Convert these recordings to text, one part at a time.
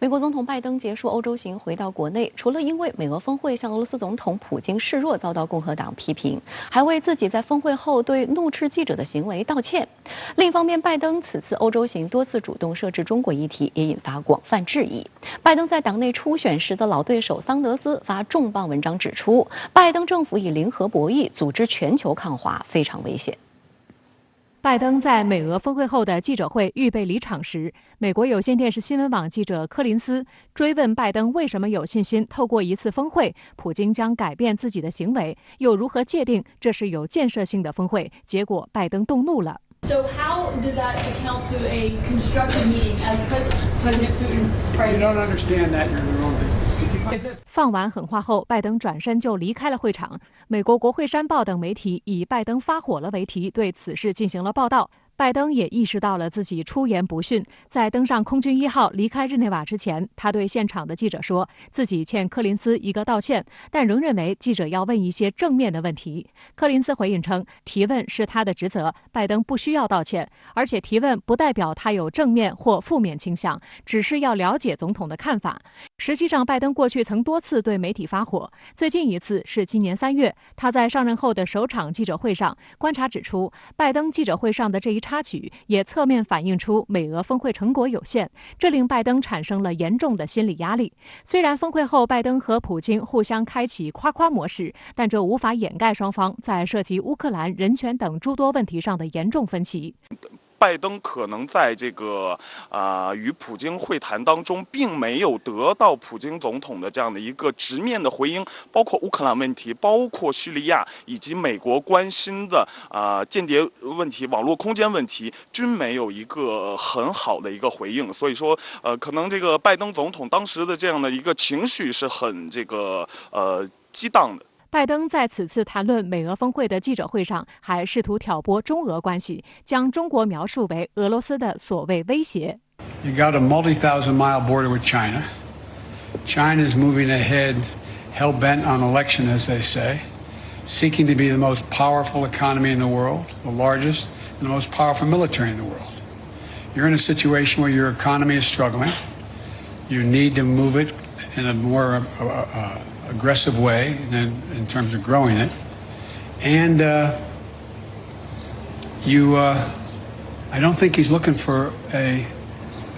美国总统拜登结束欧洲行，回到国内，除了因为美俄峰会向俄罗斯总统普京示弱遭到共和党批评，还为自己在峰会后对怒斥记者的行为道歉。另一方面，拜登此次欧洲行多次主动设置中国议题，也引发广泛质疑。拜登在党内初选时的老对手桑德斯发重磅文章指出，拜登政府以零和博弈组织全球抗华非常危险。拜登在美俄峰会后的记者会预备离场时，美国有线电视新闻网记者柯林斯追问拜登为什么有信心透过一次峰会，普京将改变自己的行为，又如何界定这是有建设性的峰会？结果拜登动怒了。So how does that account to a constructive meeting as President Putin? You don't understand that. You're in your own business. 放完狠话后，拜登转身就离开了会场。美国国会山报等媒体以拜登发火了为题，对此事进行了报道。拜登也意识到了自己出言不逊，在登上空军1号离开日内瓦之前，他对现场的记者说自己欠柯林斯一个道歉，但仍认为记者要问一些正面的问题。柯林斯回应称，提问是他的职责，拜登不需要道歉，而且提问不代表他有正面或负面倾向，只是要了解总统的看法。实际上，拜登过去曾多次对媒体发火，最近一次是今年3月，他在上任后的首场记者会上，观察指出，拜登记者会上的这一插曲也侧面反映出美俄峰会成果有限，这令拜登产生了严重的心理压力。虽然峰会后拜登和普京互相开启夸夸模式，但这无法掩盖双方在涉及乌克兰、人权等诸多问题上的严重分歧。拜登可能在这个与普京会谈当中，并没有得到普京总统的这样的一个直面的回应，包括乌克兰问题，包括叙利亚以及美国关心的间谍问题、网络空间问题，均没有一个很好的一个回应。所以说，可能这个拜登总统当时的这样的一个情绪是很激荡的。拜登在此次谈论美俄峰会的记者会上，还试图挑拨中俄关系，将中国描述为俄罗斯的所谓威胁。You got a multi-thousand-mile border with China. China is moving ahead, hell-bent on election, as they say, seeking to be the most powerful economy in the world, the largest, and the most powerful military in the world. You're in a situation where your economy is struggling. You need to move it in a more aggressive way than in terms of growing it, and I don't think he's looking for a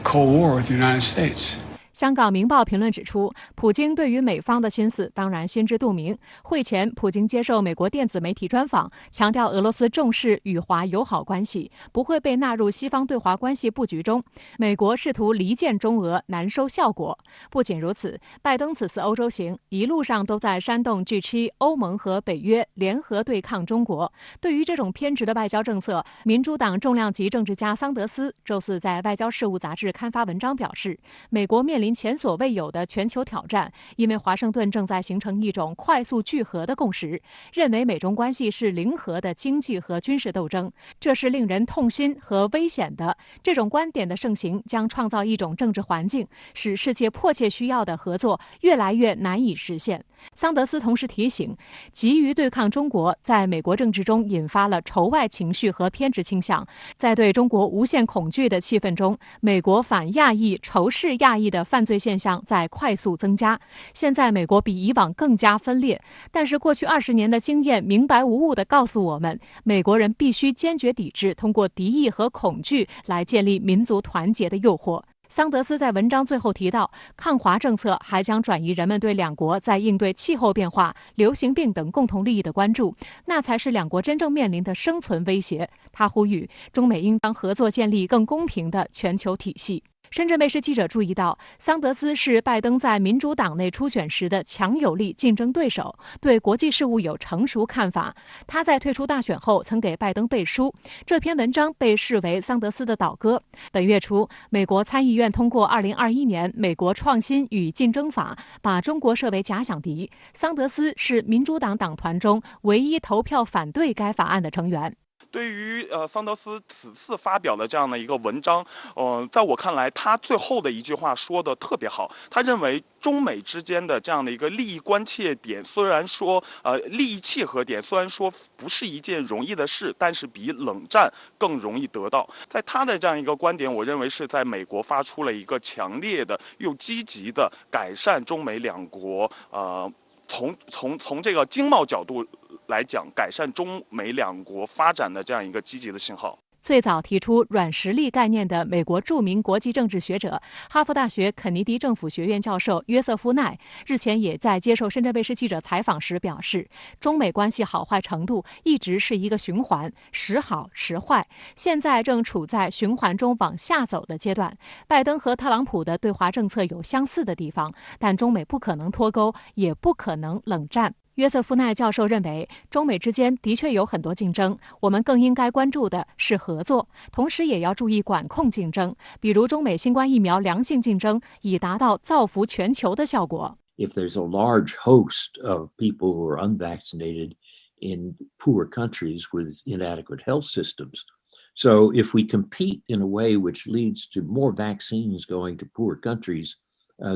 Cold War with the United States. 香港《明报》评论指出，普京对于美方的心思当然心知肚明。会前，普京接受美国电子媒体专访，强调俄罗斯重视与华友好关系，不会被纳入西方对华关系布局中。美国试图离间中俄，难收效果。不仅如此，拜登此次欧洲行一路上都在煽动 G7、欧盟和北约联合对抗中国。对于这种偏执的外交政策，民主党重量级政治家桑德斯周四在《外交事务》杂志刊发文章表示，美国面临前所未有的全球挑战，因为华盛顿正在形成一种快速聚合的共识，认为美中关系是零和的经济和军事斗争，这是令人痛心和危险的。这种观点的盛行将创造一种政治环境，使世界迫切需要的合作越来越难以实现。桑德斯同时提醒，急于对抗中国在美国政治中引发了仇外情绪和偏执倾向，在对中国无限恐惧的气氛中，美国反亚裔、仇视亚裔的犯罪现象在快速增加。现在美国比以往更加分裂，但是过去20年的经验明白无误地告诉我们，美国人必须坚决抵制通过敌意和恐惧来建立民族团结的诱惑。桑德斯在文章最后提到，抗华政策还将转移人们对两国在应对气候变化、流行病等共同利益的关注，那才是两国真正面临的生存威胁。他呼吁中美应当合作建立更公平的全球体系。深圳卫视记者注意到，桑德斯是拜登在民主党内初选时的强有力竞争对手，对国际事务有成熟看法。他在退出大选后曾给拜登背书，这篇文章被视为桑德斯的倒戈。本月初，美国参议院通过2021年美国创新与竞争法，把中国设为假想敌。桑德斯是民主党党团中唯一投票反对该法案的成员。对于桑德斯此次发表的这样的一个文章，在我看来，他最后的一句话说的特别好。他认为中美之间的这样的一个利益关切点，虽然说利益契合点，虽然说不是一件容易的事，但是比冷战更容易得到。在他的这样一个观点，我认为是在美国发出了一个强烈的又积极的改善中美两国从这个经贸角度来讲，改善中美两国发展的这样一个积极的信号。最早提出软实力概念的美国著名国际政治学者、哈佛大学肯尼迪政府学院教授约瑟夫·奈日前也在接受深圳卫视记者采访时表示，中美关系好坏程度一直是一个循环，时好时坏，现在正处在循环中往下走的阶段。拜登和特朗普的对华政策有相似的地方，但中美不可能脱钩，也不可能冷战。约瑟夫·奈教授认为，中美之间的确有很多竞争，我们更应该关注的是合作，同时也要注意管控竞争，比如中美新冠疫苗良性竞争，以达到造福全球的效果。If there's a large host of people who are unvaccinated in poor countries with inadequate health systems, so if we compete in a way which leads to more vaccines going to poor countries,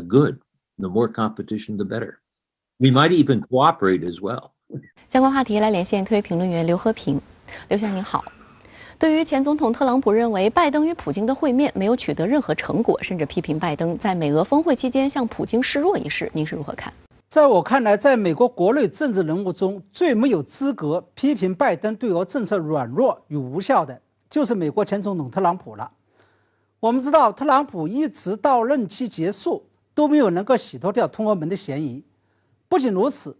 good. The more competition, the better.We might even cooperate as well. 相关话题来连线特约评论员刘和平。刘先生您好。对于前总统特朗普认为拜登与普京的会面没有取得任何成果，甚至批评拜登在美俄峰会期间向普京示弱一事，您是如何看？在我看来，在美国国内政治人物中最没有资格批评拜登对俄政策软弱与无效的，就是美国前总统特朗普了。我们知道，特朗普一直到任期结束都没有能够洗脱掉通俄门的嫌疑。不仅如此，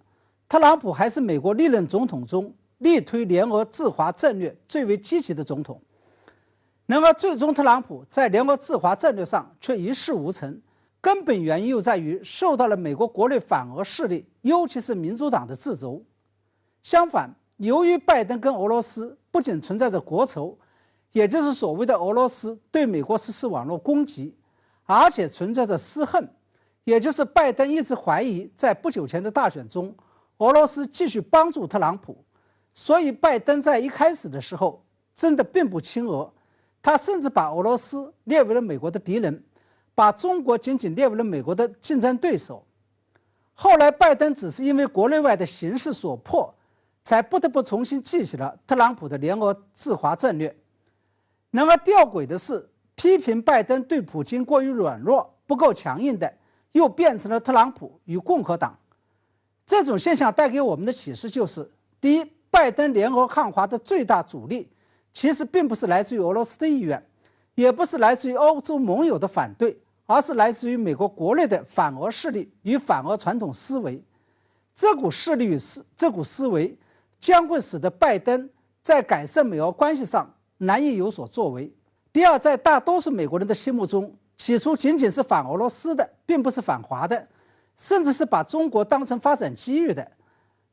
特朗普还是美国历任总统中力推联俄制华战略最为积极的总统。然而，最终特朗普在联俄制华战略上却一事无成，根本原因又在于受到了美国国内反俄势力，尤其是民主党的掣肘。相反，由于拜登跟俄罗斯不仅存在着国仇，也就是所谓的俄罗斯对美国实施网络攻击，而且存在着私恨。也就是拜登一直怀疑，在不久前的大选中，俄罗斯继续帮助特朗普，所以拜登在一开始的时候真的并不亲俄，他甚至把俄罗斯列为了美国的敌人，把中国仅仅列为了美国的竞争对手。后来拜登只是因为国内外的形势所迫，才不得不重新记起了特朗普的联俄制华战略。然而吊诡的是，批评拜登对普京过于软弱、不够强硬的，又变成了特朗普与共和党。这种现象带给我们的启示就是：第一，拜登联俄抗华的最大阻力，其实并不是来自于俄罗斯的意愿，也不是来自于欧洲盟友的反对，而是来自于美国国内的反俄势力与反俄传统思维。这股势力与这股思维将会使得拜登在改善美俄关系上难以有所作为。第二，在大多数美国人的心目中，起初仅仅是反俄罗斯的，并不是反华的，甚至是把中国当成发展机遇的。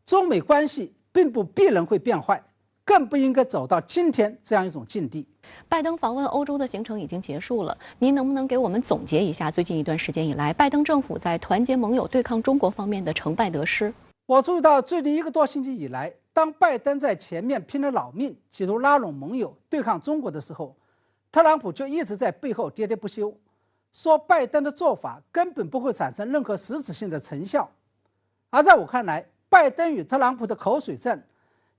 中美关系并不必然会变坏，更不应该走到今天这样一种境地。拜登访问欧洲的行程已经结束了，您能不能给我们总结一下最近一段时间以来拜登政府在团结盟友对抗中国方面的成败得失？我注意到最近1个多星期以来，当拜登在前面拼了老命企图拉拢盟友对抗中国的时候，特朗普就一直在背后喋喋不休，说拜登的做法根本不会产生任何实质性的成效。而在我看来，拜登与特朗普的口水战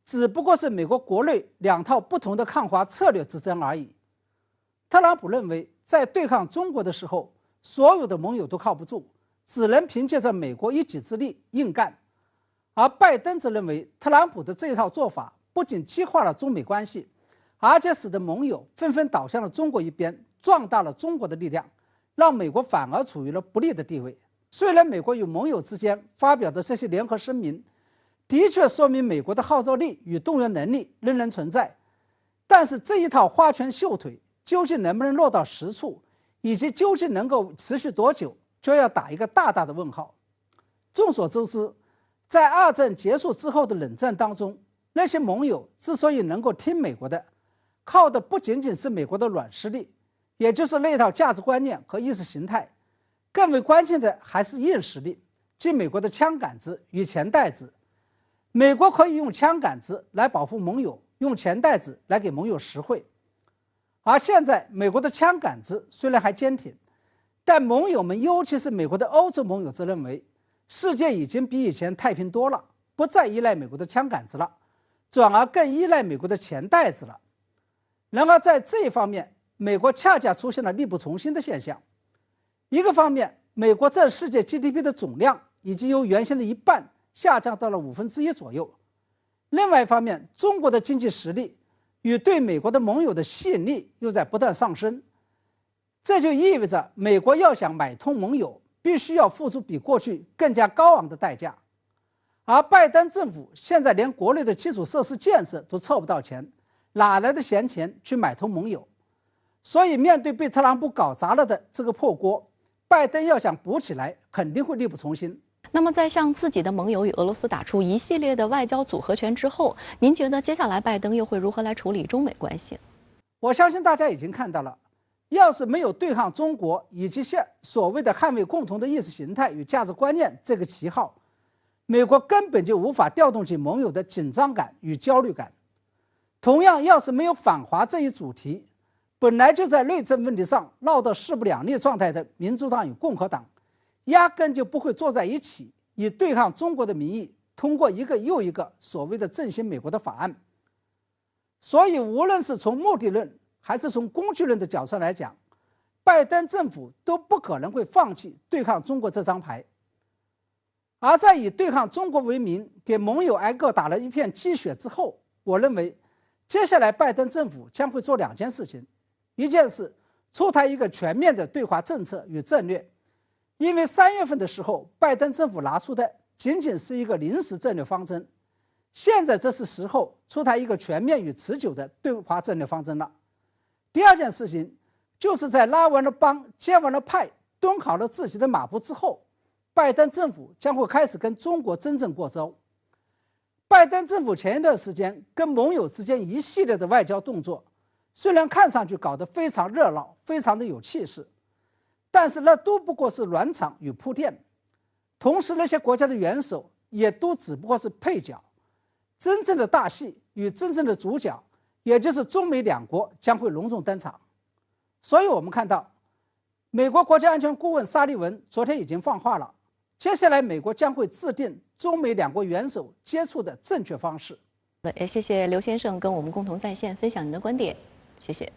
只不过是美国国内2套不同的抗华策略之争而已。特朗普认为，在对抗中国的时候，所有的盟友都靠不住，只能凭借着美国一己之力硬干。而拜登则认为，特朗普的这一套做法不仅激化了中美关系，而且使得盟友纷纷倒向了中国一边，壮大了中国的力量，让美国反而处于了不利的地位。虽然美国与盟友之间发表的这些联合声明的确说明美国的号召力与动员能力仍然存在，但是这一套花拳绣腿究竟能不能落到实处，以及究竟能够持续多久，就要打一个大大的问号。众所周知，在2战结束之后的冷战当中，那些盟友之所以能够听美国的，靠的不仅仅是美国的软实力，也就是那套价值观念和意识形态，更为关键的还是硬实力，即美国的枪杆子与钱袋子。美国可以用枪杆子来保护盟友，用钱袋子来给盟友实惠。而现在，美国的枪杆子虽然还坚挺，但盟友们，尤其是美国的欧洲盟友，则认为世界已经比以前太平多了，不再依赖美国的枪杆子了，转而更依赖美国的钱袋子了。然而，在这一方面，美国恰恰出现了力不从心的现象。一个方面，美国占世界 GDP 的总量已经由原先的1半下降到了1/5左右；另外一方面，中国的经济实力与对美国的盟友的吸引力又在不断上升。这就意味着，美国要想买通盟友，必须要付出比过去更加高昂的代价。而拜登政府现在连国内的基础设施建设都凑不到钱，哪来的闲钱去买通盟友？所以，面对被特朗普搞砸了的这个破锅，拜登要想补起来，肯定会力不从心。那么，在向自己的盟友与俄罗斯打出一系列的外交组合拳之后，您觉得接下来拜登又会如何来处理中美关系？我相信大家已经看到了，要是没有对抗中国以及所谓的捍卫共同的意识形态与价值观念这个旗号，美国根本就无法调动起盟友的紧张感与焦虑感。同样，要是没有反华这一主题，本来就在内政问题上闹到势不两立状态的民主党与共和党，压根就不会坐在一起，以对抗中国的名义通过一个又一个所谓的振兴美国的法案。所以，无论是从目的论还是从工具论的角度来讲，拜登政府都不可能会放弃对抗中国这张牌。而在以对抗中国为名给盟友挨个打了一片鸡血之后，我认为接下来拜登政府将会做2件事情。一件事，出台一个全面的对华政策与战略，因为3月份的时候，拜登政府拿出的仅仅是一个临时战略方针，现在这是时候出台一个全面与持久的对华战略方针了。第2件事情，就是在拉完了帮、接完了派、蹲好了自己的马步之后，拜登政府将会开始跟中国真正过招。拜登政府前一段时间跟盟友之间一系列的外交动作，虽然看上去搞得非常热闹，非常的有气势，但是那都不过是暖场与铺垫。同时，那些国家的元首也都只不过是配角，真正的大戏与真正的主角，也就是中美2国将会隆重登场。所以我们看到，美国国家安全顾问沙利文昨天已经放话了，接下来美国将会制定中美2国元首接触的正确方式。也谢谢刘先生跟我们共同在线分享您的观点，谢谢。